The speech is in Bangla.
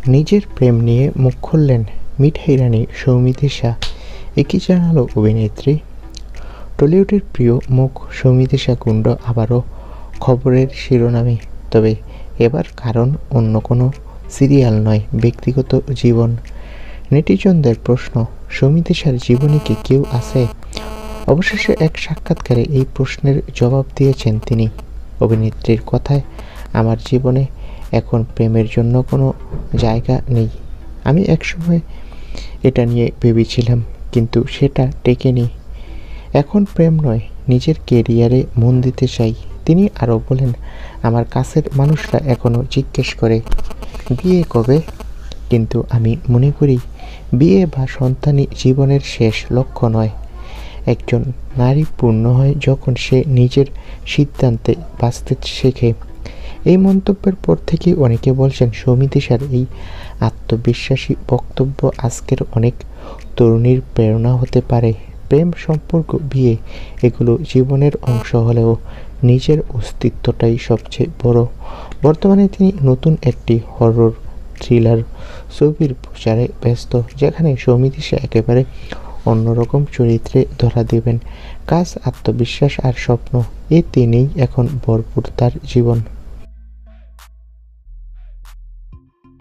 নিজের প্রেম নিয়ে মুখ খুললেন মিঠাই রানী সৌমিত্রিষা। একই জানালো অভিনেত্রী। টলিউডের প্রিয় মুখ সৌমিত্রিষা কুণ্ড আবারও খবরের শিরোনামে, তবে এবার কারণ অন্য কোনো সিরিয়াল নয়, ব্যক্তিগত জীবন। নেটিজনদের প্রশ্ন, সৌমিত্রিষার জীবনে কি কেউ আছে? অবশেষে এক সাক্ষাৎকারে এই প্রশ্নের জবাব দিয়েছেন তিনি। অভিনেত্রীর কথায়, আমার জীবনে এখন প্রেমের জন্য কোনো জায়গা নেই। আমি একসময় এটা নিয়ে ভেবেছিলাম, কিন্তু সেটা টেকেনি। এখন প্রেম নয়, নিজের কেরিয়ারে মন দিতে চাই। তিনি আরও বলেন, আমার কাছের মানুষরা এখনও জিজ্ঞেস করে বিয়ে কবে, কিন্তু আমি মনে করি বিয়ে বা সন্তানই জীবনের শেষ লক্ষ্য নয়। একজন নারী পূর্ণ হয় যখন সে নিজের সিদ্ধান্তে বাঁচতে শেখে। এই মন্তব্যের পর থেকেই অনেকে বলছেন সৌমিত্রিষার এই আত্মবিশ্বাসী বক্তব্য আজকের অনেক তরুণীর প্রেরণা হতে পারে। প্রেম, সম্পর্ক, বিয়ে এগুলো জীবনের অংশ হলেও নিজের অস্তিত্বটাই সবচেয়ে বড়। বর্তমানে তিনি নতুন একটি হরর থ্রিলার ছবির প্রচারে ব্যস্ত, যেখানে সৌমিত্রিষা একেবারে অন্যরকম চরিত্রে ধরা দেবেন। কাজ, আত্মবিশ্বাস আর স্বপ্ন, এই তিনেই এখন ভরপুর তার জীবন।